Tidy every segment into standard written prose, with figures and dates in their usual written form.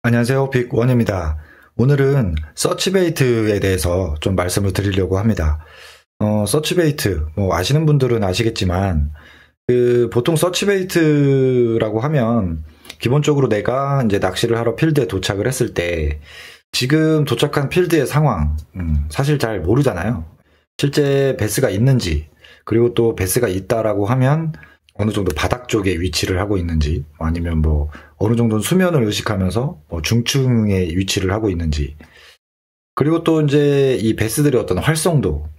안녕하세요. 빅원입니다. 오늘은 서치베이트에 대해서 좀 말씀을 드리려고 합니다. 서치베이트, 아시는 분들은 아시겠지만, 보통 서치베이트라고 하면, 기본적으로 내가 이제 낚시를 하러 필드에 도착을 했을 때, 지금 도착한 필드의 상황, 사실 잘 모르잖아요. 실제 베스가 있는지, 그리고 또 베스가 있다라고 하면, 어느 정도 바닥 쪽에 위치를 하고 있는지, 아니면 어느 정도는 수면을 의식하면서 중층에 위치를 하고 있는지, 그리고 또 이제 이 베스들의 어떤 활성도,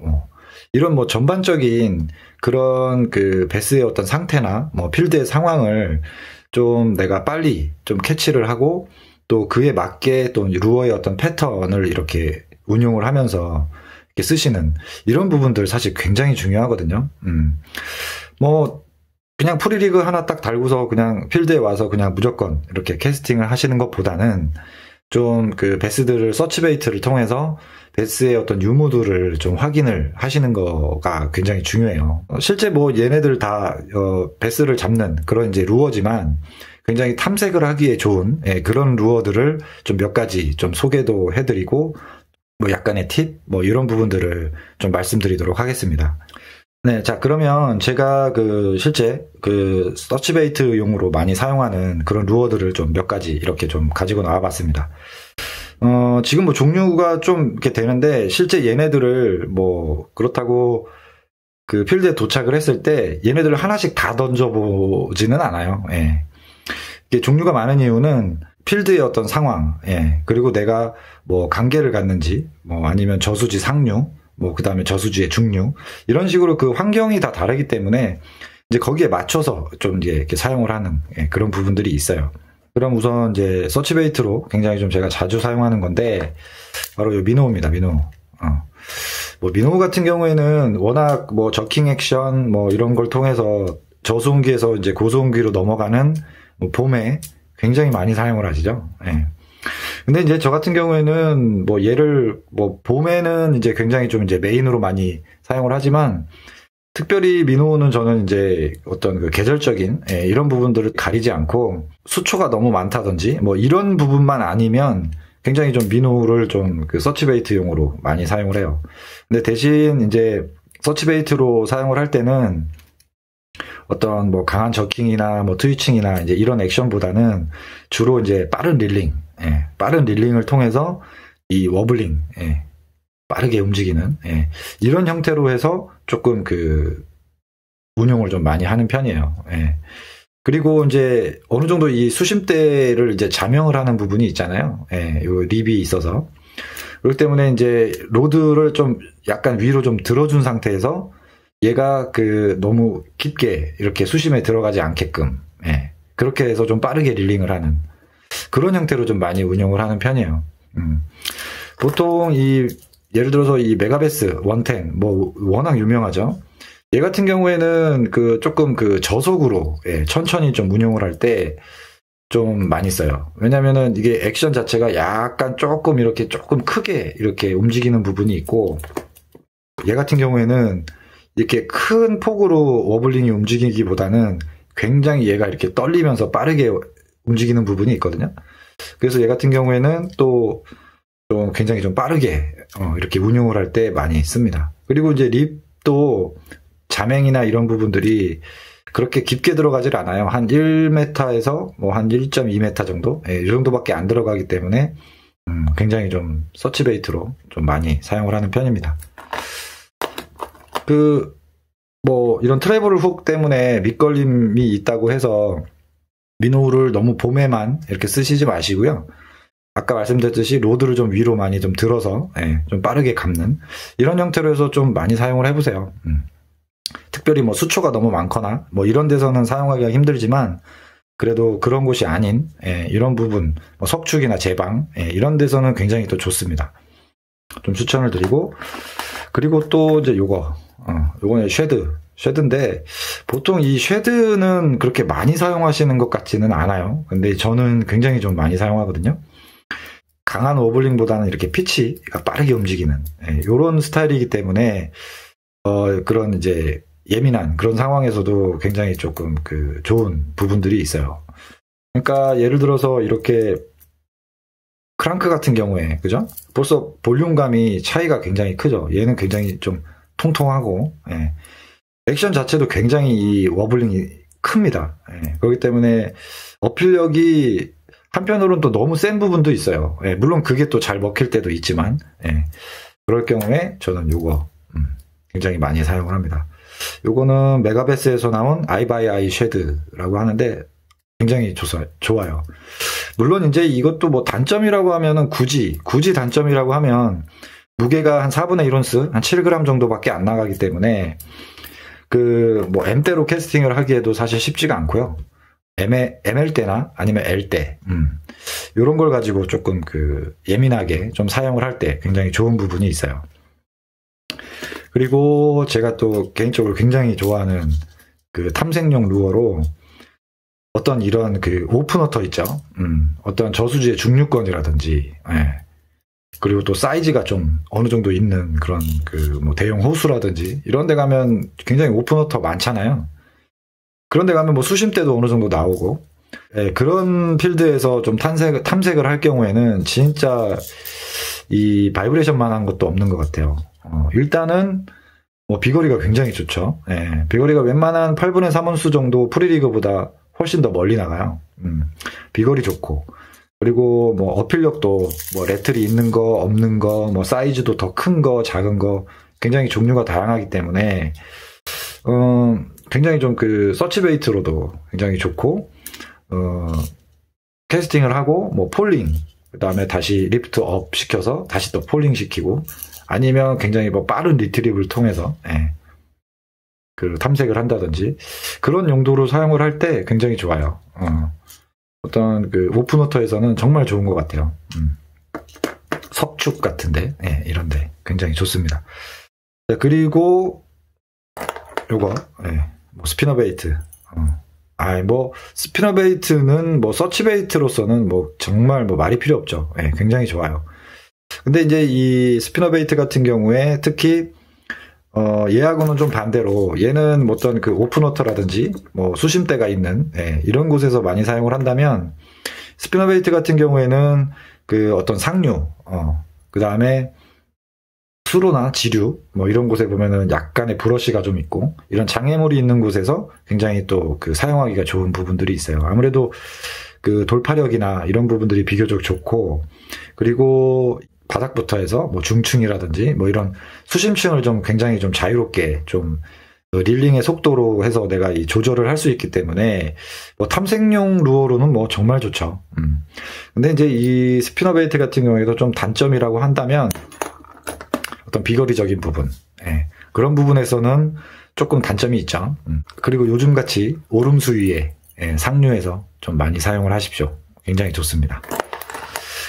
이런 전반적인 그런 베스의 어떤 상태나 필드의 상황을 좀 내가 빨리 좀 캐치를 하고, 또 그에 맞게 또 루어의 어떤 패턴을 이렇게 운용을 하면서 이렇게 쓰시는 이런 부분들 사실 굉장히 중요하거든요. 그냥 프리리그 하나 딱 달고서 그냥 필드에 와서 그냥 무조건 이렇게 캐스팅을 하시는 것보다는 좀 베스들을 서치베이트를 통해서 베스의 어떤 유무들을 좀 확인을 하시는 거가 굉장히 중요해요. 실제 얘네들 다 베스를 잡는 그런 이제 루어지만 굉장히 탐색을 하기에 좋은 그런 루어들을 좀 몇 가지 좀 소개도 해드리고 약간의 팁 이런 부분들을 좀 말씀드리도록 하겠습니다. 네, 자, 그러면 제가 실제 서치베이트용으로 많이 사용하는 그런 루어들을 좀 몇 가지 이렇게 좀 가지고 나와 봤습니다. 지금 종류가 좀 이렇게 되는데, 실제 얘네들을 그렇다고 필드에 도착을 했을 때 얘네들을 하나씩 다 던져보지는 않아요. 예. 이게 종류가 많은 이유는 필드의 어떤 상황, 예. 그리고 내가 관계를 갖는지, 아니면 저수지 상류, 그 다음에 저수지의 중류, 이런 식으로 그 환경이 다 다르기 때문에 이제 거기에 맞춰서 좀 이제 이렇게 사용을 하는 그런 부분들이 있어요. 그럼 우선 이제 서치베이트로 굉장히 좀 제가 자주 사용하는 건데, 바로 이 미노우입니다, 미노우. 미노우 같은 경우에는 워낙 저킹 액션 이런 걸 통해서 저소음기에서 이제 고소음기로 넘어가는 봄에 굉장히 많이 사용을 하시죠. 예. 근데 이제 저 같은 경우에는 얘를 봄에는 이제 굉장히 좀 이제 메인으로 많이 사용을 하지만, 특별히 미노우는 저는 이제 어떤 계절적인 이런 부분들을 가리지 않고 수초가 너무 많다든지 이런 부분만 아니면 굉장히 좀 미노우를 좀 서치베이트용으로 많이 사용을 해요. 근데 대신 이제 서치베이트로 사용을 할 때는 어떤 강한 저킹이나 트위칭이나 이제 이런 액션보다는 주로 이제 빠른 릴링을 통해서 이 워블링, 빠르게 움직이는, 이런 형태로 해서 조금 운용을 좀 많이 하는 편이에요. 그리고 이제 어느 정도 이 수심대를 이제 자명을 하는 부분이 있잖아요. 요 립이 있어서. 그렇기 때문에 이제 로드를 좀 약간 위로 좀 들어준 상태에서 얘가 너무 깊게 이렇게 수심에 들어가지 않게끔, 그렇게 해서 좀 빠르게 릴링을 하는 그런 형태로 좀 많이 운영을 하는 편이에요. 보통 예를 들어서 이 메가베스 110, 워낙 유명하죠. 얘 같은 경우에는 조금 저속으로, 천천히 좀 운용을 할 때 좀 많이 써요. 왜냐면은 이게 액션 자체가 약간 조금 크게 이렇게 움직이는 부분이 있고, 얘 같은 경우에는 이렇게 큰 폭으로 워블링이 움직이기보다는 굉장히 얘가 이렇게 떨리면서 빠르게 움직이는 부분이 있거든요. 그래서 얘 같은 경우에는 또 좀 굉장히 좀 빠르게 이렇게 운용을 할 때 많이 씁니다. 그리고 이제 립도 자맹이나 이런 부분들이 그렇게 깊게 들어가질 않아요. 한 1m에서 한 1.2m 정도? 이 정도밖에 안 들어가기 때문에 굉장히 좀 서치베이트로 좀 많이 사용을 하는 편입니다. 이런 트래블 훅 때문에 밑걸림이 있다고 해서 미노우를 너무 봄에만 이렇게 쓰시지 마시고요. 아까 말씀드렸듯이 로드를 좀 위로 많이 좀 들어서 좀 빠르게 감는 이런 형태로 해서 좀 많이 사용을 해보세요. 특별히 수초가 너무 많거나 이런 데서는 사용하기가 힘들지만, 그래도 그런 곳이 아닌 이런 부분, 석축이나 제방 이런 데서는 굉장히 또 좋습니다. 좀 추천을 드리고, 그리고 또 이제 요거는 쉐드인데, 보통 이 쉐드는 그렇게 많이 사용하시는 것 같지는 않아요. 근데 저는 굉장히 좀 많이 사용하거든요. 강한 워블링보다는 이렇게 피치가 빠르게 움직이는 요런 스타일이기 때문에 그런 이제 예민한 그런 상황에서도 굉장히 조금 좋은 부분들이 있어요. 그러니까 예를 들어서 이렇게 크랑크 같은 경우에, 그죠? 벌써 볼륨감이 차이가 굉장히 크죠. 얘는 굉장히 좀 통통하고, 예. 액션 자체도 굉장히 이 워블링이 큽니다. 예. 그렇기 때문에 어필력이 한편으로는 또 너무 센 부분도 있어요. 예. 물론 그게 또 잘 먹힐 때도 있지만, 예. 그럴 경우에 저는 요거 굉장히 많이 사용을 합니다. 요거는 메가베스에서 나온 아이바이아이 쉐드라고 하는데 굉장히 좋아요. 물론 이제 이것도 뭐 단점이라고 하면은 굳이 단점이라고 하면 무게가 한 4분의 1온스, 한 7g 정도밖에 안 나가기 때문에 그 뭐 M대로 캐스팅을 하기에도 사실 쉽지가 않고요. ML대나 아니면 L대 요런 걸 가지고 조금 그 예민하게 좀 사용을 할 때 굉장히 좋은 부분이 있어요. 그리고 제가 또 개인적으로 굉장히 좋아하는 그 탐색용 루어로 어떤 이런 그 오픈워터 있죠. 어떤 저수지의 중류권이라든지, 예. 그리고 또 사이즈가 좀 어느 정도 있는 그런 그 뭐 대형 호수라든지 이런 데 가면 굉장히 오픈워터 많잖아요. 그런 데 가면 뭐 수심대도 어느 정도 나오고, 예, 그런 필드에서 좀 탐색을 할 경우에는 진짜 이 바이브레이션만 한 것도 없는 것 같아요. 일단은 뭐 비거리가 굉장히 좋죠. 예, 비거리가 웬만한 8분의 3온수 정도 프리리그보다 훨씬 더 멀리 나가요. 비거리 좋고, 그리고 뭐 어필력도 뭐 레틀이 있는 거 없는 거, 뭐 사이즈도 더 큰 거 작은 거 굉장히 종류가 다양하기 때문에 굉장히 좀 그 서치베이트로도 굉장히 좋고, 캐스팅을 하고 뭐 폴링, 그 다음에 다시 리프트 업 시켜서 다시 또 폴링 시키고, 아니면 굉장히 뭐 빠른 리트리브를 통해서, 예, 그 탐색을 한다든지 그런 용도로 사용을 할 때 굉장히 좋아요. 어떤 그 오픈워터에서는 정말 좋은 것 같아요. 석축 같은데, 예, 이런데 굉장히 좋습니다. 자, 그리고 요거, 예, 뭐 스피너베이트. 뭐 스피너베이트는 뭐 서치베이트로서는 뭐 정말 뭐 말이 필요 없죠. 예, 굉장히 좋아요. 근데 이제 이 스피너베이트 같은 경우에 특히 얘하고는 좀 반대로, 얘는 뭐 어떤 그 오픈워터라든지 뭐 수심대가 있는, 예, 이런 곳에서 많이 사용을 한다면, 스피너베이트 같은 경우에는 그 어떤 상류, 그 다음에 수로나 지류 뭐 이런 곳에 보면은 약간의 브러쉬가 좀 있고, 이런 장애물이 있는 곳에서 굉장히 또 그 사용하기가 좋은 부분들이 있어요. 아무래도 그 돌파력이나 이런 부분들이 비교적 좋고, 그리고 바닥부터 해서 뭐 중층이라든지 뭐 이런 수심층을 좀 굉장히 좀 자유롭게 좀 릴링의 속도로 해서 내가 이 조절을 할 수 있기 때문에 뭐 탐색용 루어로는 뭐 정말 좋죠. 근데 이제 이 스피너베이트 같은 경우에도 좀 단점이라고 한다면 어떤 비거리적인 부분, 예, 그런 부분에서는 조금 단점이 있죠. 그리고 요즘같이 오름수 위에, 예, 상류에서 좀 많이 사용을 하십시오. 굉장히 좋습니다.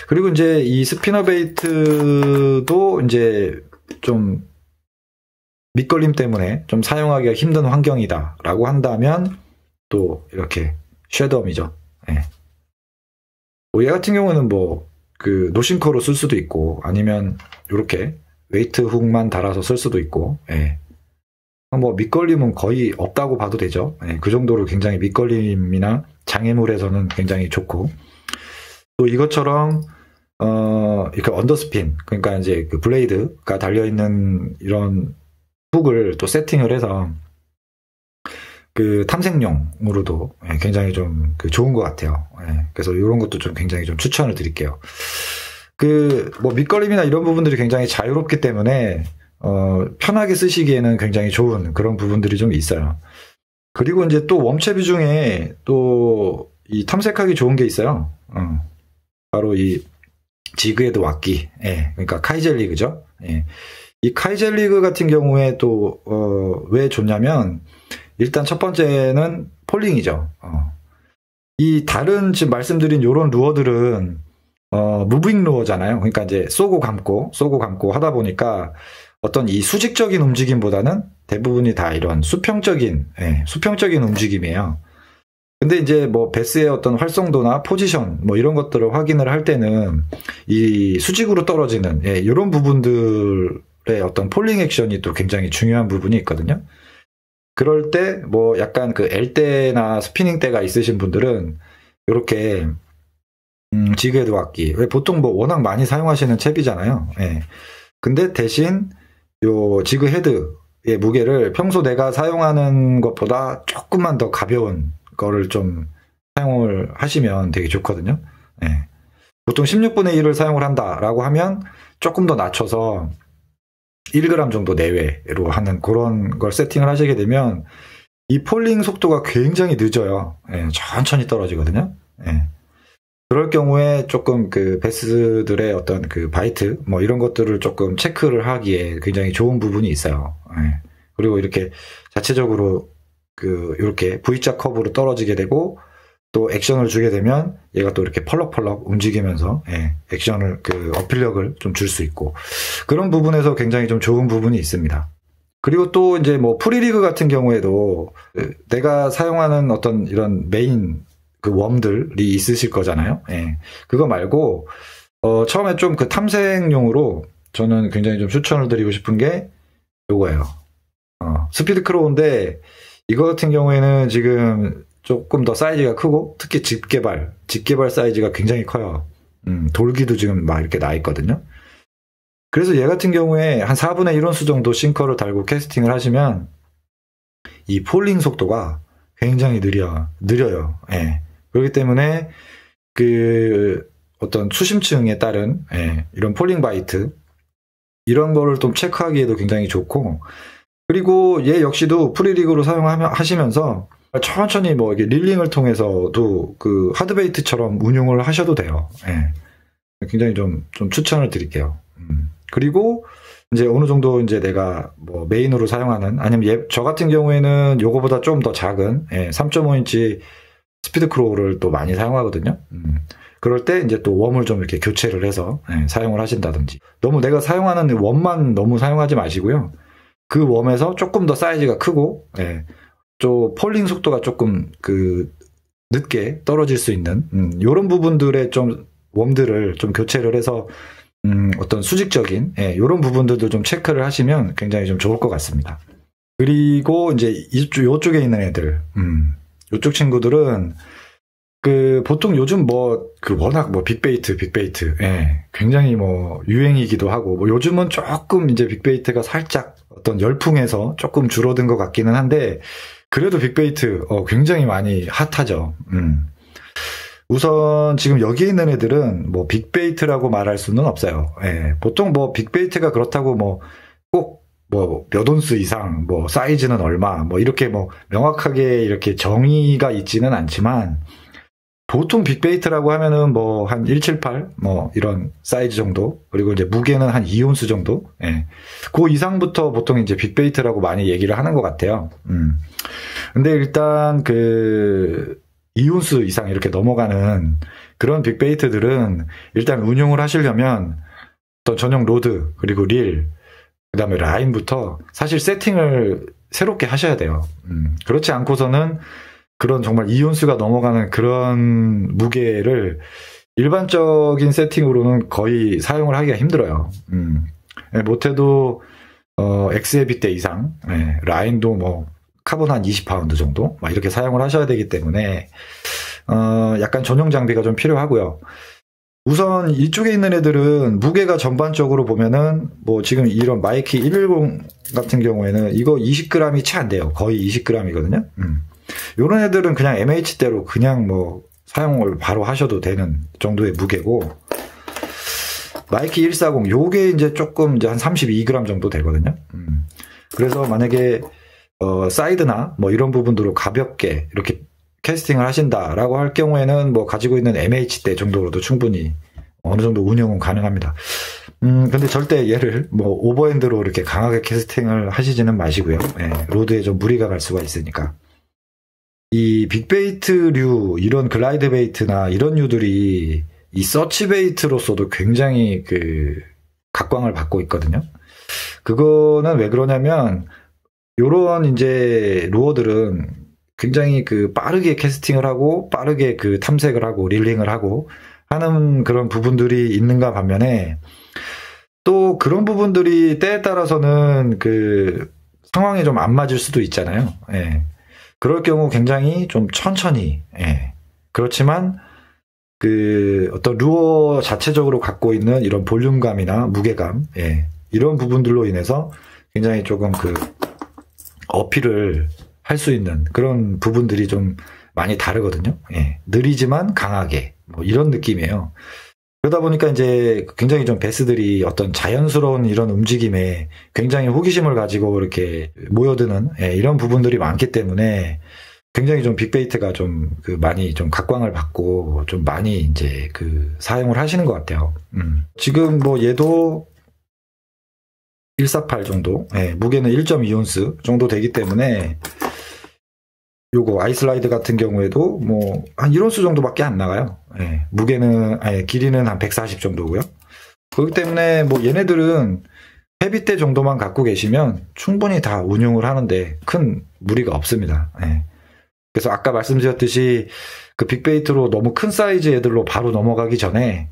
그리고 이제 이 스피너베이트도 이제 좀 밑걸림 때문에 좀 사용하기가 힘든 환경이다라고 한다면 또 이렇게 쉐덤이죠. 예. 뭐 얘 같은 경우는 뭐 그 노싱커로 쓸 수도 있고, 아니면 이렇게 웨이트 훅만 달아서 쓸 수도 있고, 예. 뭐 밑걸림은 거의 없다고 봐도 되죠. 예. 그 정도로 굉장히 밑걸림이나 장애물에서는 굉장히 좋고, 또 이것처럼 이렇게 언더스핀, 그러니까 이제 그 블레이드가 달려있는 이런 훅을 또 세팅을 해서 그 탐색용으로도, 예, 굉장히 좀 그 좋은 것 같아요. 예, 그래서 이런 것도 좀 굉장히 좀 추천을 드릴게요. 그 뭐 밑거림이나 이런 부분들이 굉장히 자유롭기 때문에 편하게 쓰시기에는 굉장히 좋은 그런 부분들이 좀 있어요. 그리고 이제 또 웜체비 중에 또 이 탐색하기 좋은 게 있어요. 바로 이 지그헤드 왁기, 예, 그러니까 카이젤리그죠. 예. 이 카이젤리그 같은 경우에 또 왜 좋냐면, 일단 첫 번째는 폴링이죠. 이 다른 지금 말씀드린 요런 루어들은 무빙 루어잖아요. 그러니까 이제 쏘고 감고 하다 보니까 어떤 이 수직적인 움직임보다는 대부분이 다 이런 수평적인, 예, 수평적인 움직임이에요. 근데 이제 뭐 베스의 어떤 활성도나 포지션 뭐 이런 것들을 확인을 할 때는 이 수직으로 떨어지는, 예, 이런 부분들의 어떤 폴링 액션이 또 굉장히 중요한 부분이 있거든요. 그럴 때 뭐 약간 그 L대나 스피닝대가 있으신 분들은 이렇게 지그 헤드왁기. 왜 보통 뭐 워낙 많이 사용하시는 챕이잖아요. 예. 근데 대신 요 지그 헤드의 무게를 평소 내가 사용하는 것보다 조금만 더 가벼운 거를 좀 사용을 하시면 되게 좋거든요. 예. 보통 16분의 1을 사용을 한다라고 하면 조금 더 낮춰서 1g 정도 내외로 하는 그런 걸 세팅을 하시게 되면 이 폴링 속도가 굉장히 늦어요. 예, 천천히 떨어지거든요. 예. 그럴 경우에 조금 그 베스들의 어떤 그 바이트 뭐 이런 것들을 조금 체크를 하기에 굉장히 좋은 부분이 있어요. 예. 그리고 이렇게 자체적으로 그 이렇게 V자 커브로 떨어지게 되고 또 액션을 주게 되면 얘가 또 이렇게 펄럭펄럭 움직이면서 예, 액션을 그 어필력을 좀 줄 수 있고 그런 부분에서 굉장히 좀 좋은 부분이 있습니다. 그리고 또 이제 뭐 프리리그 같은 경우에도 내가 사용하는 어떤 이런 메인 그 웜들이 있으실 거잖아요. 예. 그거 말고 처음에 좀 그 탐색용으로 저는 굉장히 좀 추천을 드리고 싶은 게 요거예요. 스피드 크로우인데 이거 같은 경우에는 지금 조금 더 사이즈가 크고 특히 집게발 사이즈가 굉장히 커요. 돌기도 지금 막 이렇게 나 있거든요. 그래서 얘 같은 경우에 한 4분의 1온수 정도 싱커를 달고 캐스팅을 하시면 이 폴링 속도가 굉장히 느려요. 예. 그렇기 때문에 그 어떤 수심층에 따른 예, 이런 폴링 바이트 이런 거를 좀 체크하기에도 굉장히 좋고 그리고 얘 역시도 프리리그로 사용하시면서 천천히 뭐 이게 릴링을 통해서도 그 하드베이트처럼 운용을 하셔도 돼요. 예. 굉장히 좀 추천을 드릴게요. 그리고 이제 어느 정도 이제 내가 뭐 메인으로 사용하는 아니면 저 같은 경우에는 요거보다 좀 더 작은 3.5인치 스피드 크로우를 또 많이 사용하거든요. 그럴 때 이제 또 웜을 좀 이렇게 교체를 해서 사용을 하신다든지 너무 내가 사용하는 웜만 너무 사용하지 마시고요. 그 웜에서 조금 더 사이즈가 크고 좀 폴링 속도가 조금 그 늦게 떨어질 수 있는 이런 부분들의 좀 웜들을 좀 교체를 해서 어떤 수직적인 이런 부분들도 좀 체크를 하시면 굉장히 좀 좋을 것 같습니다. 그리고 이제 이쪽에 있는 애들 이쪽 친구들은 그 보통 요즘 뭐 그 워낙 뭐 빅베이트 굉장히 뭐 유행이기도 하고 뭐 요즘은 조금 이제 빅베이트가 살짝 어떤 열풍에서 조금 줄어든 것 같기는 한데 그래도 빅베이트 굉장히 많이 핫하죠. 우선 지금 여기에 있는 애들은 뭐 빅베이트라고 말할 수는 없어요. 예, 보통 뭐 빅베이트가 그렇다고 뭐 꼭 뭐 몇 온수 이상 뭐 사이즈는 얼마 뭐 이렇게 뭐 명확하게 이렇게 정의가 있지는 않지만 보통 빅베이트라고 하면은 뭐 한 178 뭐 이런 사이즈 정도 그리고 이제 무게는 한 2온수 정도 예. 그 이상부터 보통 이제 빅베이트라고 많이 얘기를 하는 것 같아요. 근데 일단 그 2온수 이상 이렇게 넘어가는 그런 빅베이트들은 일단 운용을 하시려면 어떤 전용 로드 그리고 릴 그다음에 라인부터 사실 세팅을 새롭게 하셔야 돼요. 그렇지 않고서는 그런 정말 2온수가 넘어가는 그런 무게를 일반적인 세팅으로는 거의 사용을 하기가 힘들어요. 못해도 XAB대 이상 라인도 뭐 카본 한 20파운드 정도 막 이렇게 사용을 하셔야 되기 때문에 약간 전용 장비가 좀 필요하고요. 우선 이쪽에 있는 애들은 무게가 전반적으로 보면은 뭐 지금 이런 마이키 110 같은 경우에는 이거 20g이 채 안 돼요. 거의 20g이거든요. 요런 애들은 그냥 MH대로 그냥 뭐 사용을 바로 하셔도 되는 정도의 무게고 마이키 140 요게 이제 조금 이제 한 32g 정도 되거든요. 그래서 만약에 사이드나 뭐 이런 부분들로 가볍게 이렇게 캐스팅을 하신다라고 할 경우에는 뭐 가지고 있는 MH대 정도로도 충분히 어느 정도 운영은 가능합니다. 근데 절대 얘를 뭐 오버핸드로 이렇게 강하게 캐스팅을 하시지는 마시고요. 로드에 좀 무리가 갈 수가 있으니까. 이 빅베이트류, 이런 글라이드 베이트나 이런 류들이 이 서치 베이트로서도 굉장히 그 각광을 받고 있거든요. 그거는 왜 그러냐면 요런 이제 루어들은 굉장히 그 빠르게 캐스팅을 하고 빠르게 그 탐색을 하고 릴링을 하고 하는 그런 부분들이 있는가 반면에 또 그런 부분들이 때에 따라서는 그 상황에 좀 안 맞을 수도 있잖아요. 그럴 경우 굉장히 좀 천천히, 그렇지만 그 어떤 루어 자체적으로 갖고 있는 이런 볼륨감이나 무게감, 예, 이런 부분들로 인해서 굉장히 조금 그 어필을 할 수 있는 그런 부분들이 좀 많이 다르거든요. 예, 느리지만 강하게 뭐 이런 느낌이에요. 그러다 보니까 이제 굉장히 좀 베스들이 어떤 자연스러운 이런 움직임에 굉장히 호기심을 가지고 이렇게 모여드는, 예, 이런 부분들이 많기 때문에 굉장히 좀 빅베이트가 좀 그 많이 좀 각광을 받고 좀 많이 이제 그 사용을 하시는 것 같아요. 지금 뭐 얘도 148 정도, 예, 무게는 1.2온스 정도 되기 때문에 요거 아이슬라이드 같은 경우에도 뭐 한 1온스 정도밖에 안 나가요. 예, 무게는, 아니, 길이는 한 140 정도고요. 그렇기 때문에 뭐 얘네들은 헤비대 정도만 갖고 계시면 충분히 다 운용을 하는데 큰 무리가 없습니다. 예. 그래서 아까 말씀드렸듯이 그 빅베이트로 너무 큰 사이즈 애들로 바로 넘어가기 전에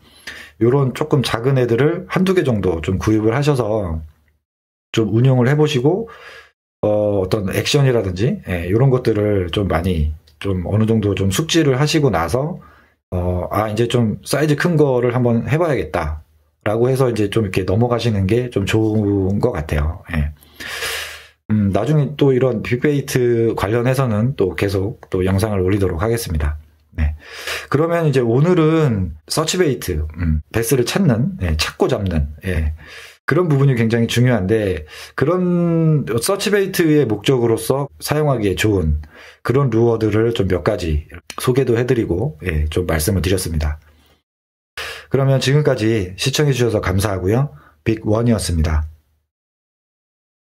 요런 조금 작은 애들을 한두 개 정도 좀 구입을 하셔서 좀 운용을 해보시고 어떤 액션이라든지, 예, 이런 것들을 좀 많이 좀 어느 정도 좀 숙지를 하시고 나서 이제 좀 사이즈 큰 거를 한번 해봐야겠다 라고 해서 이제 좀 이렇게 넘어가시는 게 좀 좋은 것 같아요. 예. 나중에 또 이런 빅베이트 관련해서는 또 계속 또 영상을 올리도록 하겠습니다. 네. 그러면 이제 오늘은 서치베이트, 베스를 찾는, 예, 찾고 잡는, 예, 그런 부분이 굉장히 중요한데, 그런 서치베이트의 목적으로서 사용하기에 좋은 그런 루어들을 좀 몇 가지 소개도 해드리고, 예, 좀 말씀을 드렸습니다. 그러면 지금까지 시청해주셔서 감사하고요. 빅원이었습니다.